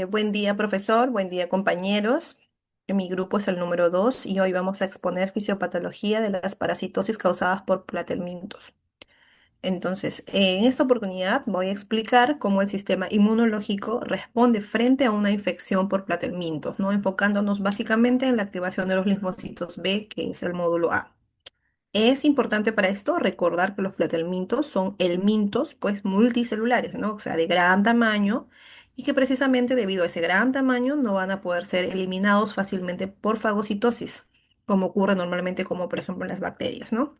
Buen día, profesor. Buen día, compañeros. Mi grupo es el número 2 y hoy vamos a exponer fisiopatología de las parasitosis causadas por platelmintos. Entonces, en esta oportunidad voy a explicar cómo el sistema inmunológico responde frente a una infección por platelmintos, ¿no? Enfocándonos básicamente en la activación de los linfocitos B, que es el módulo A. Es importante para esto recordar que los platelmintos son helmintos, pues multicelulares, ¿no? O sea, de gran tamaño y que precisamente debido a ese gran tamaño no van a poder ser eliminados fácilmente por fagocitosis, como ocurre normalmente como por ejemplo en las bacterias, ¿no?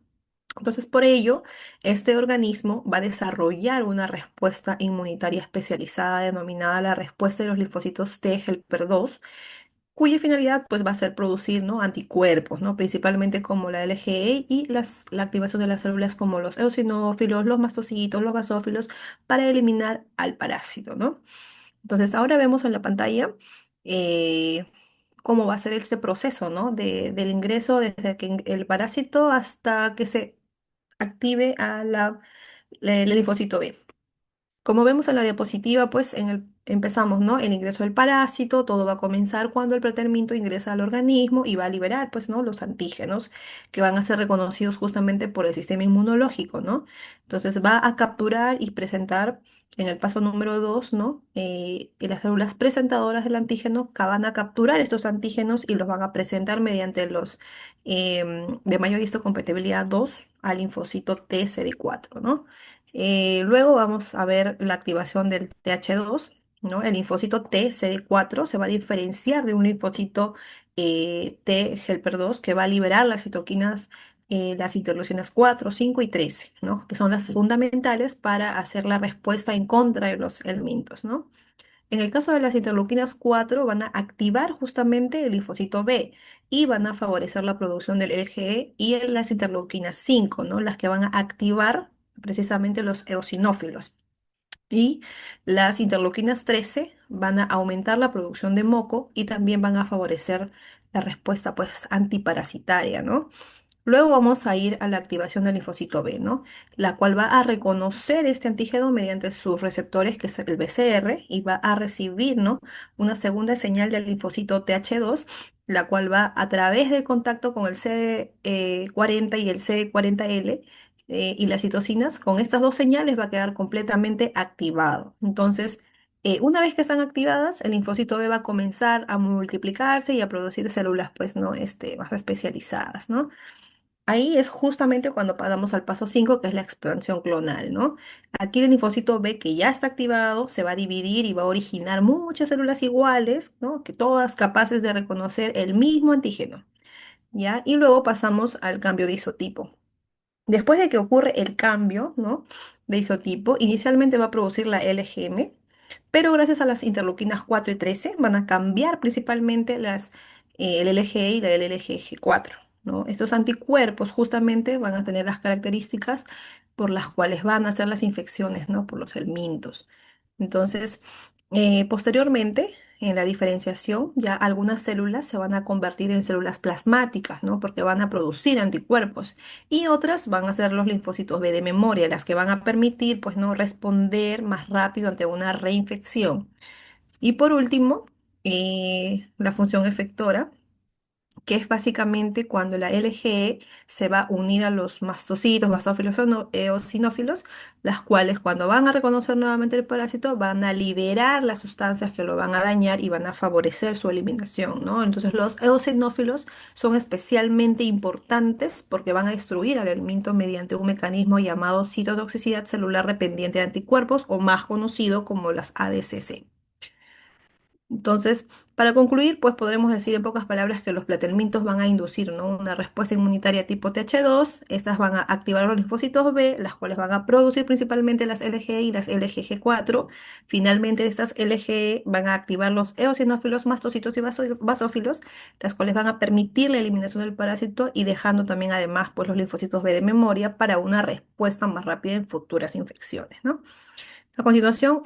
Entonces, por ello, este organismo va a desarrollar una respuesta inmunitaria especializada denominada la respuesta de los linfocitos T helper 2, cuya finalidad pues va a ser producir, ¿no?, anticuerpos, ¿no?, principalmente como la LGE y la activación de las células como los eosinófilos, los mastocitos, los basófilos, para eliminar al parásito, ¿no? Entonces ahora vemos en la pantalla eh, cómo va a ser este proceso, ¿no?, del ingreso desde que el parásito hasta que se active el linfocito B. Como vemos en la diapositiva, pues empezamos, ¿no? El ingreso del parásito, todo va a comenzar cuando el pretérmino ingresa al organismo y va a liberar, pues, ¿no?, los antígenos que van a ser reconocidos justamente por el sistema inmunológico, ¿no? Entonces va a capturar y presentar en el paso número 2, ¿no? Las células presentadoras del antígeno que van a capturar estos antígenos y los van a presentar mediante los de mayor histocompatibilidad 2 al linfocito TCD4, ¿no? Luego vamos a ver la activación del TH2, ¿no? El linfocito T CD4 se va a diferenciar de un linfocito T helper 2 que va a liberar las citoquinas, las interleucinas 4, 5 y 13, ¿no?, que son las fundamentales para hacer la respuesta en contra de los helmintos, ¿no? En el caso de las interleuquinas 4 van a activar justamente el linfocito B y van a favorecer la producción del LGE y en las interleuquinas 5, ¿no?, las que van a activar precisamente los eosinófilos. Y las interleuquinas 13 van a aumentar la producción de moco y también van a favorecer la respuesta pues antiparasitaria, ¿no? Luego vamos a ir a la activación del linfocito B, ¿no?, la cual va a reconocer este antígeno mediante sus receptores, que es el BCR, y va a recibir, ¿no?, una segunda señal del linfocito TH2, la cual va a través del contacto con el CD40 y el CD40L y las citocinas, con estas dos señales va a quedar completamente activado. Entonces, una vez que están activadas, el linfocito B va a comenzar a multiplicarse y a producir células, pues, ¿no?, más especializadas, ¿no? Ahí es justamente cuando pasamos al paso 5, que es la expansión clonal, ¿no? Aquí el linfocito B, que ya está activado, se va a dividir y va a originar muchas células iguales, ¿no?, que todas capaces de reconocer el mismo antígeno, ¿ya? Y luego pasamos al cambio de isotipo. Después de que ocurre el cambio, ¿no?, de isotipo, inicialmente va a producir la LGM, pero gracias a las interleuquinas 4 y 13 van a cambiar principalmente el LGE y la LLGG4, ¿no? Estos anticuerpos justamente van a tener las características por las cuales van a hacer las infecciones, ¿no?, por los helmintos. Entonces, posteriormente, en la diferenciación, ya algunas células se van a convertir en células plasmáticas, ¿no?, porque van a producir anticuerpos y otras van a ser los linfocitos B de memoria, las que van a permitir, pues, no responder más rápido ante una reinfección. Y por último, la función efectora, que es básicamente cuando la LGE se va a unir a los mastocitos, basófilos o eosinófilos, las cuales cuando van a reconocer nuevamente el parásito van a liberar las sustancias que lo van a dañar y van a favorecer su eliminación, ¿no? Entonces los eosinófilos son especialmente importantes porque van a destruir al elemento mediante un mecanismo llamado citotoxicidad celular dependiente de anticuerpos, o más conocido como las ADCC. Entonces, para concluir, pues podremos decir en pocas palabras que los platelmintos van a inducir, ¿no?, una respuesta inmunitaria tipo TH2. Estas van a activar los linfocitos B, las cuales van a producir principalmente las LG y las LGG4. Finalmente, estas LG van a activar los eosinófilos, mastocitos y basófilos, las cuales van a permitir la eliminación del parásito y dejando también además pues los linfocitos B de memoria para una respuesta más rápida en futuras infecciones, ¿no? A continuación,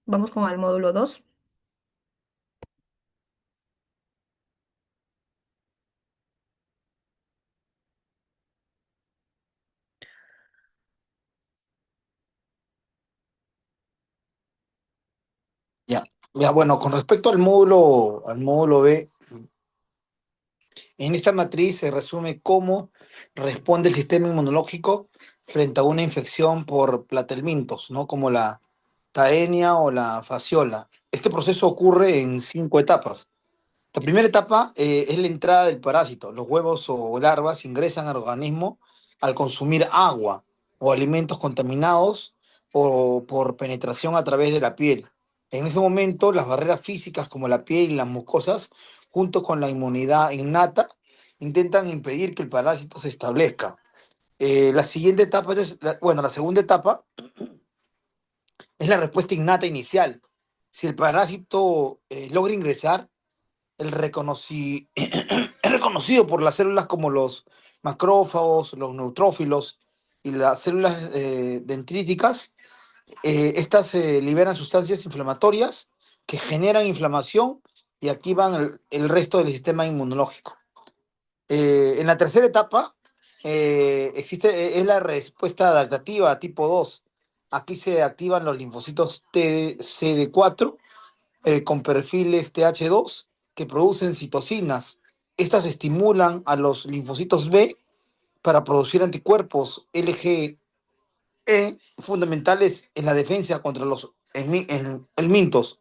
vamos con el módulo 2. Ya. Ya, bueno, con respecto al módulo B, en esta matriz se resume cómo responde el sistema inmunológico frente a una infección por platelmintos, ¿no? Como la taenia o la fasciola. Este proceso ocurre en 5 etapas. La primera etapa es la entrada del parásito. Los huevos o larvas ingresan al organismo al consumir agua o alimentos contaminados o por penetración a través de la piel. En ese momento, las barreras físicas como la piel y las mucosas, junto con la inmunidad innata, intentan impedir que el parásito se establezca. La siguiente etapa bueno, la segunda etapa es la respuesta innata inicial. Si el parásito logra ingresar, es reconocido por las células como los macrófagos, los neutrófilos y las células dendríticas. Estas liberan sustancias inflamatorias que generan inflamación y activan el resto del sistema inmunológico. En la tercera etapa es la respuesta adaptativa tipo 2. Aquí se activan los linfocitos CD4 con perfiles TH2 que producen citocinas. Estas estimulan a los linfocitos B para producir anticuerpos LGE fundamentales en la defensa contra los helmintos.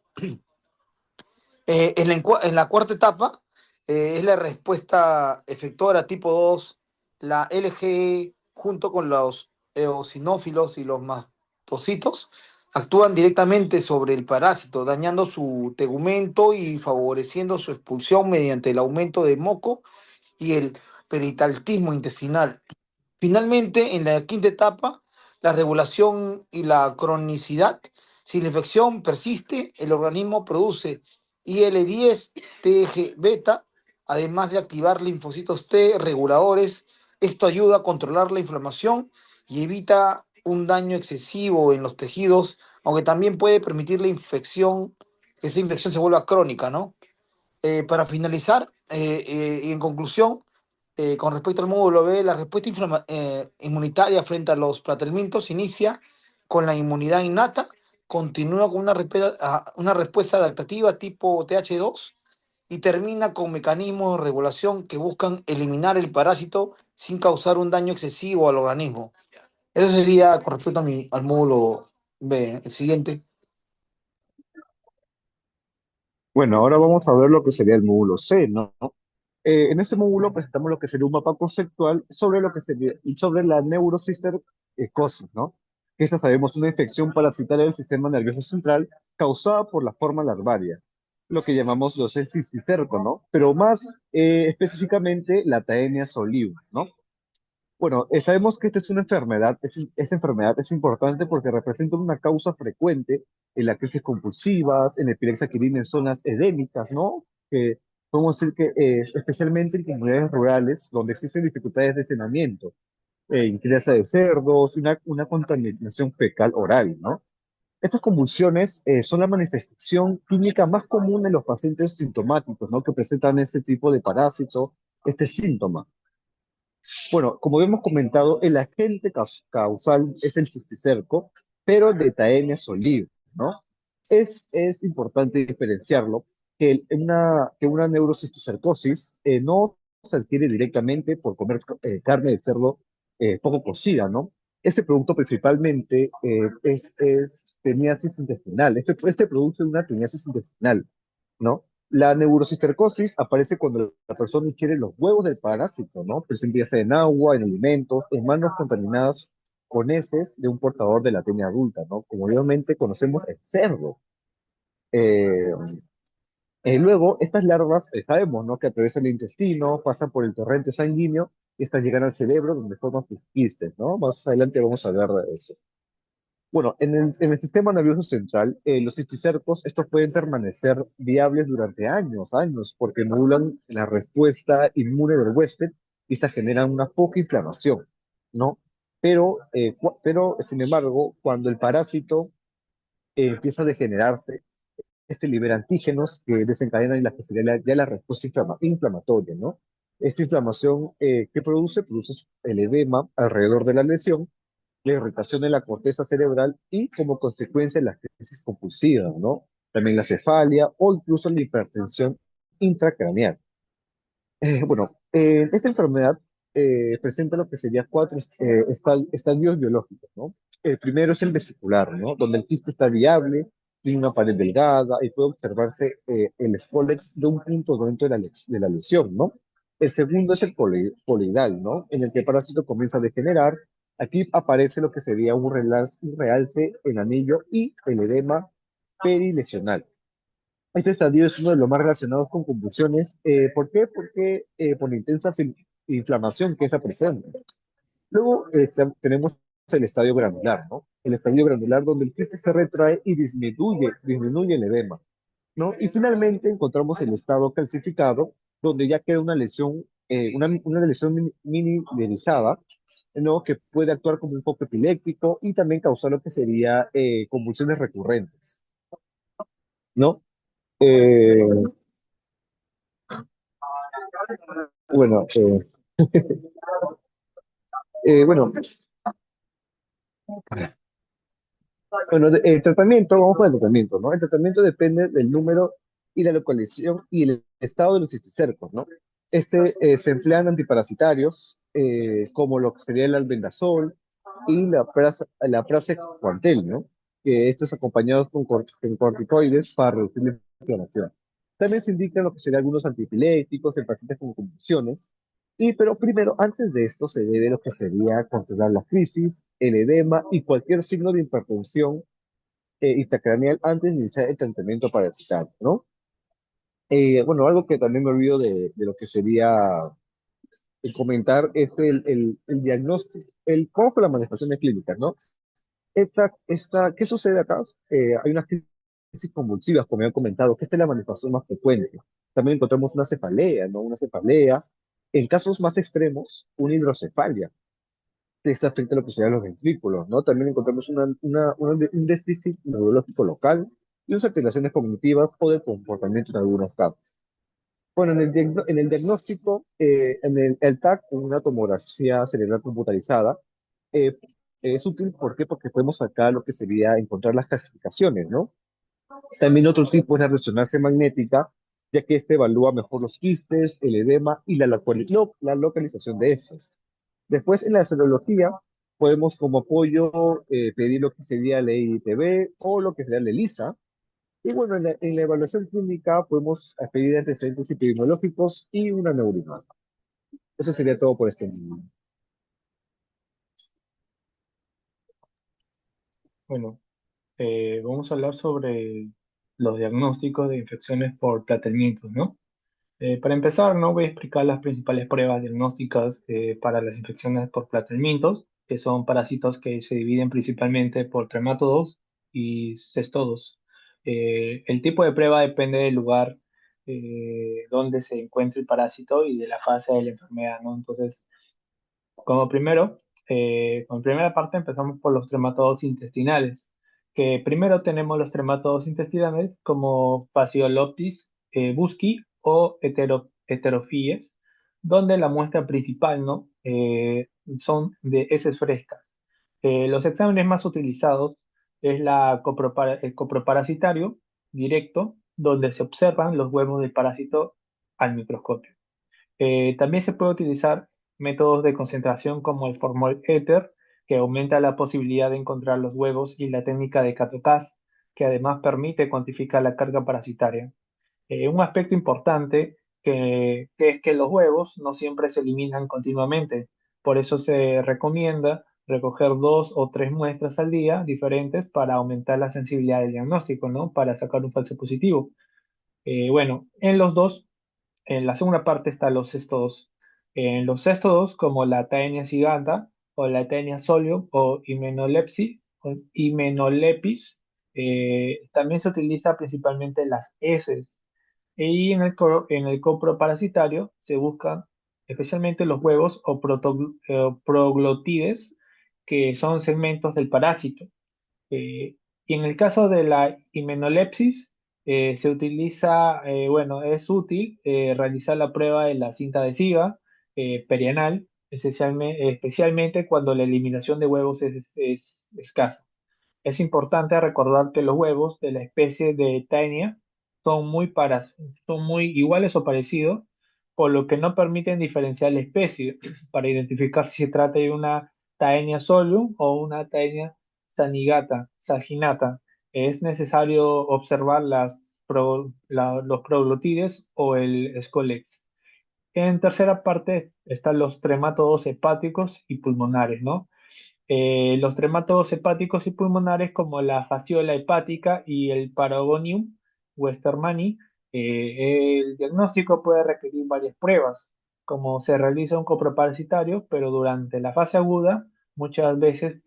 En la cuarta etapa es la respuesta efectora tipo 2, la LGE junto con los eosinófilos y los mastocitos actúan directamente sobre el parásito, dañando su tegumento y favoreciendo su expulsión mediante el aumento de moco y el peritaltismo intestinal. Finalmente, en la quinta etapa, la regulación y la cronicidad. Si la infección persiste, el organismo produce IL-10, TG beta, además de activar linfocitos T reguladores. Esto ayuda a controlar la inflamación y evita un daño excesivo en los tejidos, aunque también puede permitir que esta infección se vuelva crónica, ¿no? Para finalizar, y en conclusión, con respecto al módulo B, la respuesta inmunitaria frente a los platelmintos inicia con la inmunidad innata, continúa con una respuesta adaptativa tipo TH2 y termina con mecanismos de regulación que buscan eliminar el parásito sin causar un daño excesivo al organismo. Eso sería con respecto al módulo B. El siguiente. Bueno, ahora vamos a ver lo que sería el módulo C, ¿no? En este módulo presentamos lo que sería un mapa conceptual sobre lo que sería, y sobre la neurocistercosis, ¿no? Que esta sabemos una infección parasitaria del sistema nervioso central causada por la forma larvaria, lo que llamamos los cisticerco, ¿no? Pero más específicamente la Taenia solium, ¿no? Bueno, sabemos que esta es una enfermedad, esta enfermedad es importante porque representa una causa frecuente en las crisis compulsivas, en epilepsia adquirida en zonas edémicas, ¿no? Que podemos decir que especialmente en comunidades rurales donde existen dificultades de saneamiento, en crianza de cerdos, una contaminación fecal oral, ¿no? Estas convulsiones son la manifestación clínica más común en los pacientes sintomáticos, ¿no? Que presentan este tipo de parásito, este síntoma. Bueno, como hemos comentado, el agente causal es el cisticerco, pero de Taenia soliv, ¿no? Es importante diferenciarlo que una neurocisticercosis no se adquiere directamente por comer carne de cerdo poco cocida, ¿no? Este producto principalmente es teniasis intestinal. Este produce una teniasis intestinal, ¿no? La neurocistercosis aparece cuando la persona ingiere los huevos del parásito, ¿no? Presente ya sea en agua, en alimentos, en manos contaminadas con heces de un portador de la tenia adulta, ¿no? Como obviamente conocemos el cerdo. Eh, Luego, estas larvas, sabemos, ¿no? Que atraviesan el intestino, pasan por el torrente sanguíneo y estas llegan al cerebro donde forman sus quistes, ¿no? Más adelante vamos a hablar de eso. Bueno, en el sistema nervioso central, los cisticercos, estos pueden permanecer viables durante años, porque modulan la respuesta inmune del huésped y estas generan una poca inflamación, ¿no? Pero, sin embargo, cuando el parásito empieza a degenerarse, este libera antígenos que desencadenan la que sería ya la respuesta inflamatoria, ¿no? Esta inflamación que produce el edema alrededor de la lesión, la irritación de la corteza cerebral y como consecuencia las crisis compulsivas, ¿no? también la cefalia o incluso la hipertensión intracraneal. Esta enfermedad presenta lo que sería cuatro estadios biológicos, ¿no? El primero es el vesicular, ¿no? Donde el quiste está viable, tiene una pared delgada y puede observarse el escólex de un punto dentro de la lesión, ¿no? El segundo es el coloidal, ¿no? En el que el parásito comienza a degenerar. Aquí aparece lo que sería un realce en anillo y el edema perilesional. Este estadio es uno de los más relacionados con convulsiones. ¿Por qué? Porque por la intensa inflamación que esa presenta. Luego tenemos el estadio granular, ¿no? El estadio granular donde el quiste se retrae y disminuye el edema, ¿no? Y finalmente encontramos el estado calcificado, donde ya queda una lesión, una lesión minimizada, ¿no? Que puede actuar como un foco epiléptico y también causar lo que sería convulsiones recurrentes, ¿no? Eh, bueno, eh, bueno, el tratamiento, vamos con el tratamiento, ¿no? El tratamiento depende del número y la localización y el estado de los cisticercos, ¿no? Se emplean antiparasitarios, como lo que sería el albendazol y la praziquantel, ¿no? Que estos acompañados con corticoides para reducir la inflamación. También se indican lo que serían algunos antiepilépticos en pacientes con convulsiones. Pero primero, antes de esto, se debe lo que sería controlar la crisis, el edema y cualquier signo de hipertensión intracraneal antes de iniciar el tratamiento parasitario, ¿no? Algo que también me olvido de lo que sería comentar es el diagnóstico, cómo fue las manifestaciones clínicas, ¿no? ¿Qué sucede acá? Hay unas crisis convulsivas, como ya he comentado, que esta es la manifestación más frecuente. También encontramos una cefalea, ¿no? Una cefalea. En casos más extremos, una hidrocefalia, que se afecta a lo que serían los ventrículos, ¿no? También encontramos un déficit neurológico local y unas alteraciones cognitivas o de comportamiento en algunos casos. Bueno, en el diagnóstico, el TAC, una tomografía cerebral computarizada, eh, es útil. ¿Por qué? Porque podemos sacar lo que sería encontrar las clasificaciones, ¿no? También otro tipo es la resonancia magnética, ya que este evalúa mejor los quistes, el edema y la localización de estos. Después, en la serología, podemos como apoyo pedir lo que sería la IITB o lo que sería la ELISA. Y bueno, en la evaluación clínica podemos pedir antecedentes epidemiológicos y una neuronal. Eso sería todo por este momento. Bueno, vamos a hablar sobre los diagnósticos de infecciones por tratamientos, ¿no? Para empezar, ¿no? Voy a explicar las principales pruebas diagnósticas para las infecciones por platelmientos, que son parásitos que se dividen principalmente por tremátodos y cestodos. El tipo de prueba depende del lugar donde se encuentre el parásito y de la fase de la enfermedad, ¿no? Entonces, como primera parte empezamos por los trematodos intestinales, que primero tenemos los trematodos intestinales como Phaseoloptis busci o Heterophies, donde la muestra principal, ¿no? Son de heces frescas. Los exámenes más utilizados es el coproparasitario directo, donde se observan los huevos del parásito al microscopio. También se puede utilizar métodos de concentración como el formol éter, que aumenta la posibilidad de encontrar los huevos, y la técnica de CATOCAS, que además permite cuantificar la carga parasitaria. Un aspecto importante que es que los huevos no siempre se eliminan continuamente. Por eso se recomienda recoger 2 o 3 muestras al día diferentes para aumentar la sensibilidad del diagnóstico, ¿no? Para sacar un falso positivo. Bueno, en la segunda parte están los cestos. En los cestos, como la Taenia giganta o la Taenia solium o Hymenolepis, también se utiliza principalmente las heces. Y en el coproparasitario se buscan especialmente los huevos o proglotides, que son segmentos del parásito. Y en el caso de la himenolepsis, se utiliza, bueno, es útil realizar la prueba de la cinta adhesiva perianal, especialmente cuando la eliminación de huevos es escasa. Es importante recordar que los huevos de la especie de Taenia son son muy iguales o parecidos, por lo que no permiten diferenciar la especie para identificar si se trata de una Taenia solum o una Taenia saginata. Es necesario observar los proglotides o el escolex. En tercera parte están los trematodos hepáticos y pulmonares, ¿no? Los trematodos hepáticos y pulmonares como la fasciola hepática y el Paragonium westermani, el diagnóstico puede requerir varias pruebas, como se realiza un coproparasitario, pero durante la fase aguda muchas veces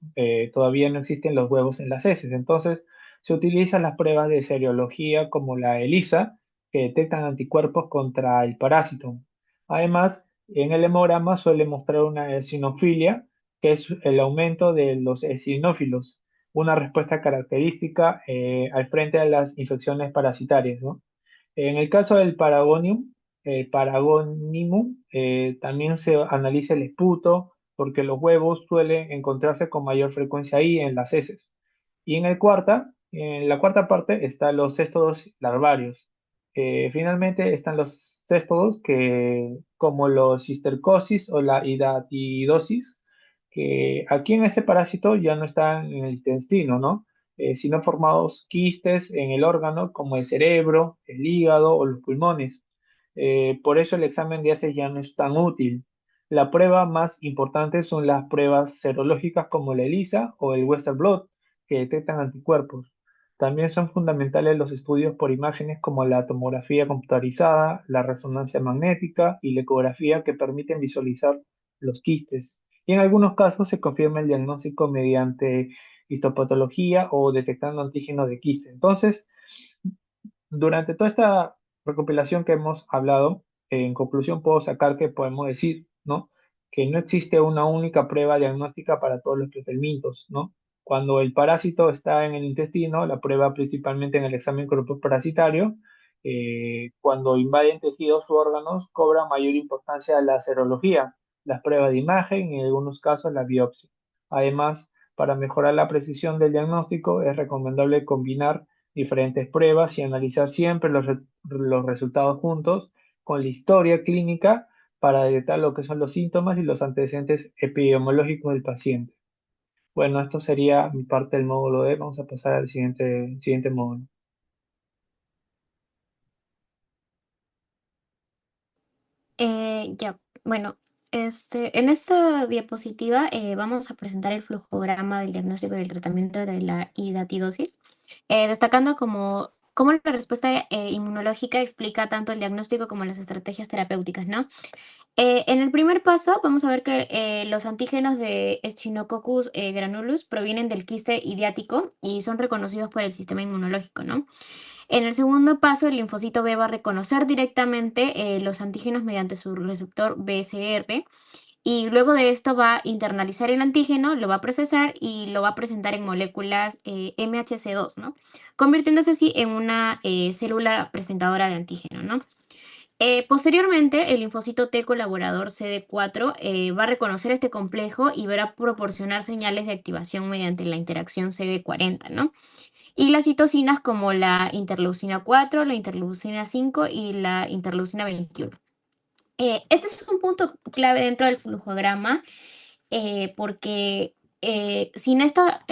todavía no existen los huevos en las heces. Entonces se utilizan las pruebas de serología como la ELISA, que detectan anticuerpos contra el parásito. Además, en el hemograma suele mostrar una eosinofilia, que es el aumento de los eosinófilos, una respuesta característica al frente a las infecciones parasitarias, ¿no? En el caso del Paragonium, el Paragonimum, también se analiza el esputo, porque los huevos suelen encontrarse con mayor frecuencia ahí en las heces. Y en la cuarta parte están los céstodos larvarios. Finalmente están los céstodos que, como los cistercosis o la hidatidosis, que aquí en este parásito ya no están en el intestino, ¿no? Sino formados quistes en el órgano como el cerebro, el hígado o los pulmones. Por eso el examen de heces ya no es tan útil. La prueba más importante son las pruebas serológicas como la ELISA o el Western Blot, que detectan anticuerpos. También son fundamentales los estudios por imágenes como la tomografía computarizada, la resonancia magnética y la ecografía, que permiten visualizar los quistes. Y en algunos casos se confirma el diagnóstico mediante histopatología o detectando antígenos de quiste. Entonces, durante toda esta recopilación que hemos hablado, en conclusión puedo sacar que podemos decir, ¿no? Que no existe una única prueba diagnóstica para todos los procedimientos, ¿no? Cuando el parásito está en el intestino, la prueba principalmente en el examen parasitario. Cuando invaden tejidos u órganos, cobra mayor importancia la serología, las pruebas de imagen y en algunos casos la biopsia. Además, para mejorar la precisión del diagnóstico, es recomendable combinar diferentes pruebas y analizar siempre los resultados juntos con la historia clínica para detectar lo que son los síntomas y los antecedentes epidemiológicos del paciente. Bueno, esto sería mi parte del módulo D. Vamos a pasar al siguiente módulo. Ya, bueno, en esta diapositiva vamos a presentar el flujograma del diagnóstico y el tratamiento de la hidatidosis, destacando cómo la respuesta inmunológica explica tanto el diagnóstico como las estrategias terapéuticas, ¿no? En el primer paso vamos a ver que los antígenos de Echinococcus granulus provienen del quiste idiático y son reconocidos por el sistema inmunológico, ¿no? En el segundo paso, el linfocito B va a reconocer directamente los antígenos mediante su receptor BCR y luego de esto va a internalizar el antígeno, lo va a procesar y lo va a presentar en moléculas MHC2, ¿no? Convirtiéndose así en una célula presentadora de antígeno, ¿no? Posteriormente, el linfocito T colaborador CD4 va a reconocer este complejo y va a proporcionar señales de activación mediante la interacción CD40, ¿no? Y las citocinas como la interleucina 4, la interleucina 5 y la interleucina 21. Este es un punto clave dentro del flujograma porque sin esta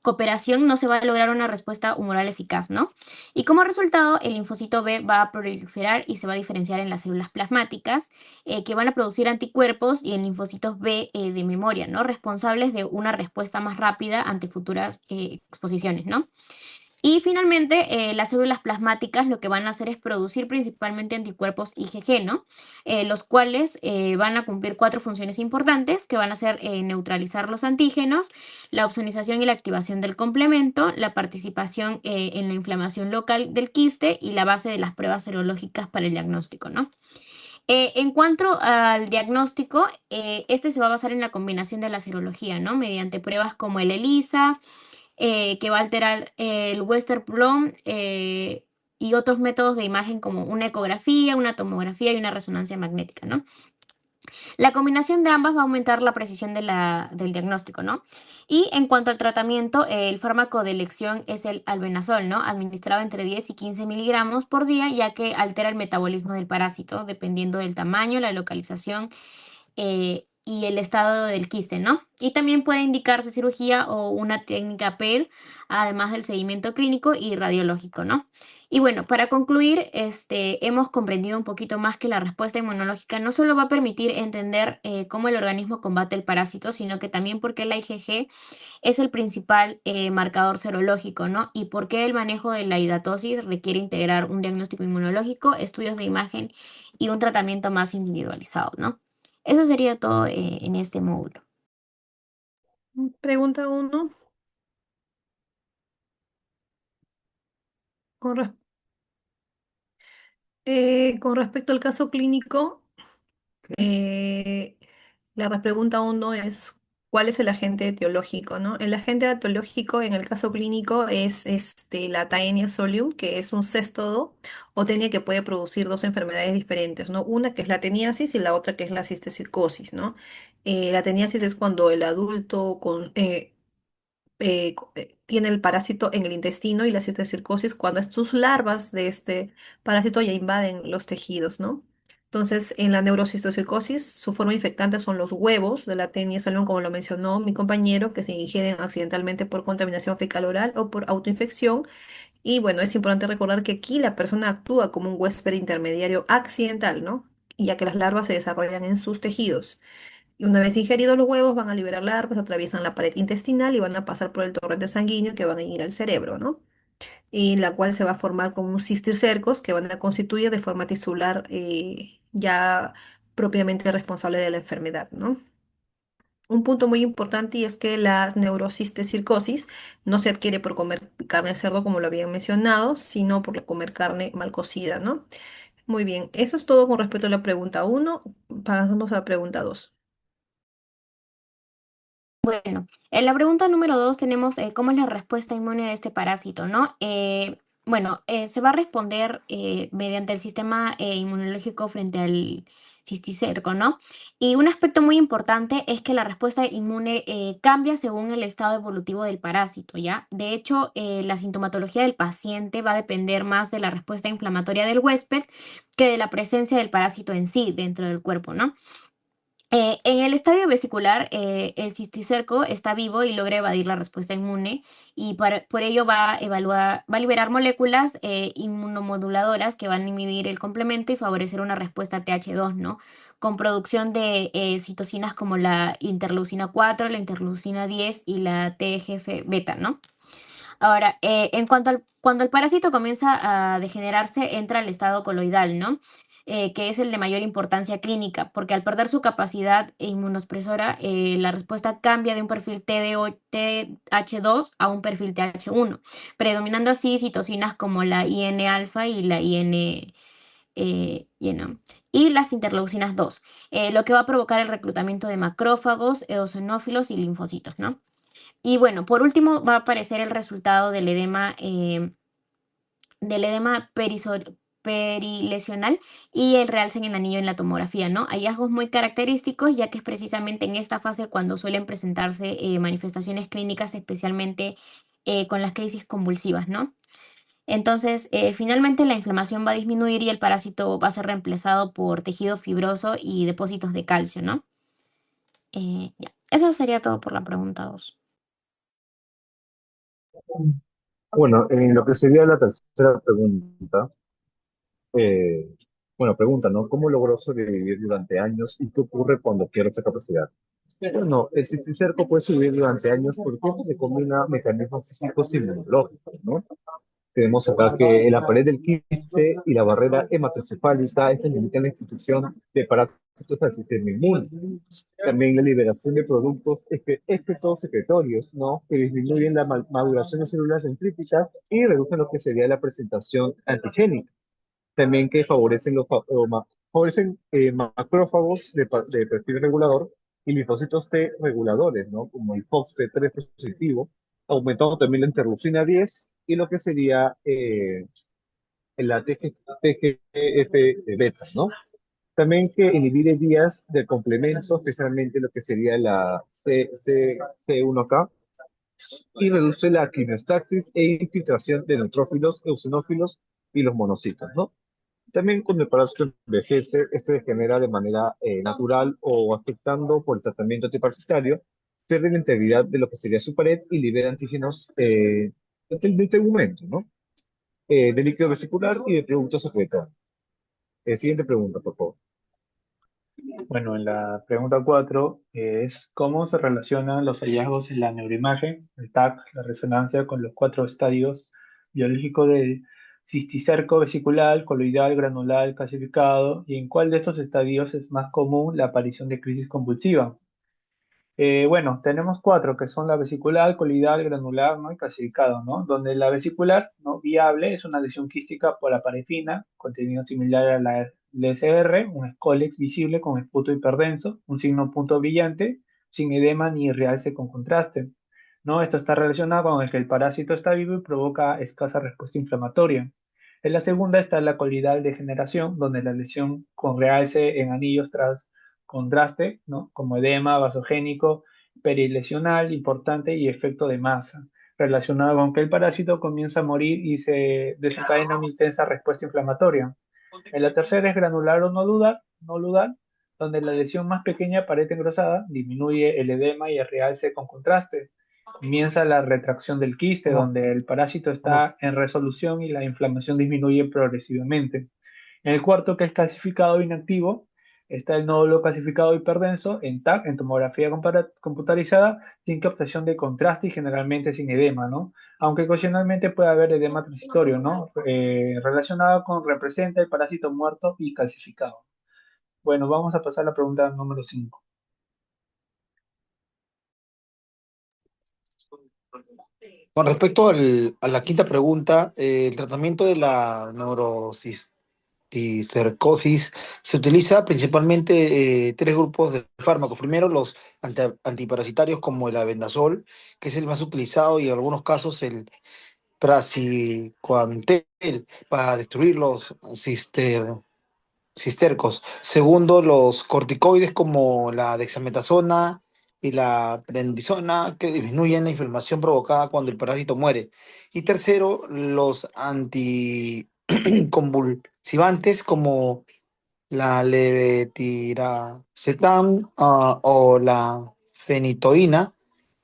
cooperación no se va a lograr una respuesta humoral eficaz, ¿no? Y como resultado, el linfocito B va a proliferar y se va a diferenciar en las células plasmáticas que van a producir anticuerpos y en linfocitos B de memoria, ¿no? Responsables de una respuesta más rápida ante futuras exposiciones, ¿no? Y finalmente, las células plasmáticas lo que van a hacer es producir principalmente anticuerpos IgG, ¿no? Los cuales van a cumplir cuatro funciones importantes, que van a ser neutralizar los antígenos, la opsonización y la activación del complemento, la participación en la inflamación local del quiste y la base de las pruebas serológicas para el diagnóstico, ¿no? En cuanto al diagnóstico, este se va a basar en la combinación de la serología, ¿no? Mediante pruebas como el ELISA, que va a alterar el Western Blot y otros métodos de imagen como una ecografía, una tomografía y una resonancia magnética, ¿no? La combinación de ambas va a aumentar la precisión del diagnóstico, ¿no? Y en cuanto al tratamiento, el fármaco de elección es el albendazol, ¿no? Administrado entre 10 y 15 miligramos por día, ya que altera el metabolismo del parásito, dependiendo del tamaño, la localización y el estado del quiste, ¿no? Y también puede indicarse cirugía o una técnica PEL, además del seguimiento clínico y radiológico, ¿no? Y bueno, para concluir, hemos comprendido un poquito más que la respuesta inmunológica no solo va a permitir entender cómo el organismo combate el parásito, sino que también porque la IgG es el principal marcador serológico, ¿no? Y por qué el manejo de la hidatosis requiere integrar un diagnóstico inmunológico, estudios de imagen y un tratamiento más individualizado, ¿no? Eso sería todo en este módulo. Pregunta uno. Con, res- con respecto al caso clínico, eh, la pregunta uno es, ¿cuál es el agente etiológico, no? El agente etiológico en el caso clínico es la Taenia solium, que es un cestodo o tenia que puede producir dos enfermedades diferentes, ¿no? Una que es la teniasis y la otra que es la cistocircosis, ¿no? La teniasis es cuando el adulto tiene el parásito en el intestino, y la cistocircosis cuando sus larvas de este parásito ya invaden los tejidos, ¿no? Entonces, en la neurocistocircosis, su forma infectante son los huevos de la Tenia solium, como lo mencionó mi compañero, que se ingieren accidentalmente por contaminación fecal oral o por autoinfección. Y bueno, es importante recordar que aquí la persona actúa como un huésped intermediario accidental, ¿no? Y ya que las larvas se desarrollan en sus tejidos. Y una vez ingeridos los huevos, van a liberar larvas, atraviesan la pared intestinal y van a pasar por el torrente sanguíneo que van a ir al cerebro, ¿no? Y la cual se va a formar como un cisticercos que van a constituir de forma tisular, ya propiamente responsable de la enfermedad, ¿no? Un punto muy importante, y es que la neurocistecircosis no se adquiere por comer carne de cerdo, como lo habían mencionado, sino por comer carne mal cocida, ¿no? Muy bien, eso es todo con respecto a la pregunta uno. Pasamos a la pregunta 2. Bueno, en la pregunta número 2 tenemos cómo es la respuesta inmune de este parásito, ¿no? Se va a responder mediante el sistema inmunológico frente al cisticerco, ¿no? Y un aspecto muy importante es que la respuesta inmune cambia según el estado evolutivo del parásito, ¿ya? De hecho, la sintomatología del paciente va a depender más de la respuesta inflamatoria del huésped que de la presencia del parásito en sí dentro del cuerpo, ¿no? En el estadio vesicular, el cisticerco está vivo y logra evadir la respuesta inmune y por ello va a liberar moléculas inmunomoduladoras que van a inhibir el complemento y favorecer una respuesta TH2, ¿no? Con producción de citocinas como la interleucina 4, la interleucina 10 y la TGF beta, ¿no? Ahora, cuando el parásito comienza a degenerarse, entra al estado coloidal, ¿no? Que es el de mayor importancia clínica, porque al perder su capacidad inmunospresora, la respuesta cambia de un perfil TH2 a un perfil TH1, predominando así citocinas como la IN-alfa y la IN, y las interleucinas 2, lo que va a provocar el reclutamiento de macrófagos, eosinófilos y linfocitos, ¿no? Y bueno, por último va a aparecer el resultado del edema perilesional y el realce en el anillo en la tomografía, ¿no? Hallazgos muy característicos, ya que es precisamente en esta fase cuando suelen presentarse manifestaciones clínicas, especialmente con las crisis convulsivas, ¿no? Entonces, finalmente la inflamación va a disminuir y el parásito va a ser reemplazado por tejido fibroso y depósitos de calcio, ¿no? Ya, eso sería todo por la pregunta 2. Bueno, en lo que sería la tercera pregunta, eh, pregunta, ¿no? ¿Cómo logró sobrevivir durante años y qué ocurre cuando pierde esta capacidad? Bueno, el cisticerco puede sobrevivir durante años porque se combina mecanismos físicos y inmunológicos, ¿no? Tenemos acá que la pared del quiste y la barrera hematocefálica esta limitan la institución de parásitos al sistema inmune. También la liberación de productos secretorios, ¿no? Que disminuyen la maduración de células dendríticas y reducen lo que sería la presentación antigénica. También que favorecen, favorecen macrófagos de perfil regulador y linfocitos T reguladores, ¿no? Como el FOXP3 positivo, aumentando también la interleucina 10 y lo que sería la TGF beta, ¿no? También que inhibe vías de complemento, especialmente lo que sería la C1K, y reduce la quimiostaxis e infiltración de neutrófilos, eosinófilos y los monocitos, ¿no? También cuando el parásito envejece, este degenera de manera natural o afectando por el tratamiento antiparasitario, pierde la integridad de lo que sería su pared y libera antígenos del tegumento, ¿no? De líquido vesicular y de productos secretos. Siguiente pregunta, por favor. Bueno, en la pregunta 4 es ¿cómo se relacionan los hallazgos en la neuroimagen, el TAC, la resonancia, con los cuatro estadios biológicos del cisticerco vesicular, coloidal, granular, calcificado? ¿Y en cuál de estos estadios es más común la aparición de crisis convulsiva? Bueno, tenemos cuatro, que son la vesicular, coloidal, granular, ¿no? Y calcificado, ¿no? Donde la vesicular, ¿no? Viable es una lesión quística por la parafina, contenido similar a la LSR, un escólex visible con esputo hiperdenso, un signo punto brillante, sin edema ni realce con contraste, ¿no? Esto está relacionado con el que el parásito está vivo y provoca escasa respuesta inflamatoria. En la segunda está la coloidal degeneración, donde la lesión con realce en anillos tras contraste, ¿no? Como edema vasogénico, perilesional, importante y efecto de masa, relacionado con que el parásito comienza a morir y se desencadena una intensa respuesta inflamatoria. En la tercera es granular o nodudar, donde la lesión más pequeña, pared engrosada, disminuye el edema y el realce con contraste. Comienza la retracción del quiste, donde el parásito está en resolución y la inflamación disminuye progresivamente. En el cuarto, que es calcificado inactivo, está el nódulo calcificado hiperdenso en TAC, en tomografía computarizada, sin captación de contraste y generalmente sin edema, ¿no? Aunque ocasionalmente puede haber edema transitorio, ¿no? Relacionado con representa el parásito muerto y calcificado. Bueno, vamos a pasar a la pregunta número 5. Con respecto a la quinta pregunta, el tratamiento de la neurocisticercosis se utiliza principalmente tres grupos de fármacos. Primero, los antiparasitarios como el albendazol, que es el más utilizado, y en algunos casos el praziquantel para destruir los cistercos. Segundo, los corticoides como la dexametasona y la prednisona, que disminuyen la inflamación provocada cuando el parásito muere. Y tercero, los anticonvulsivantes como la levetiracetam, o la fenitoína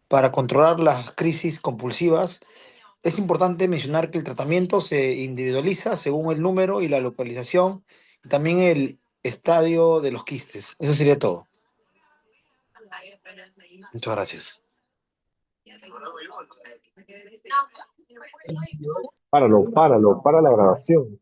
para controlar las crisis compulsivas. Es importante mencionar que el tratamiento se individualiza según el número y la localización, y también el estadio de los quistes. Eso sería todo. Muchas gracias. Páralo, páralo, para la grabación.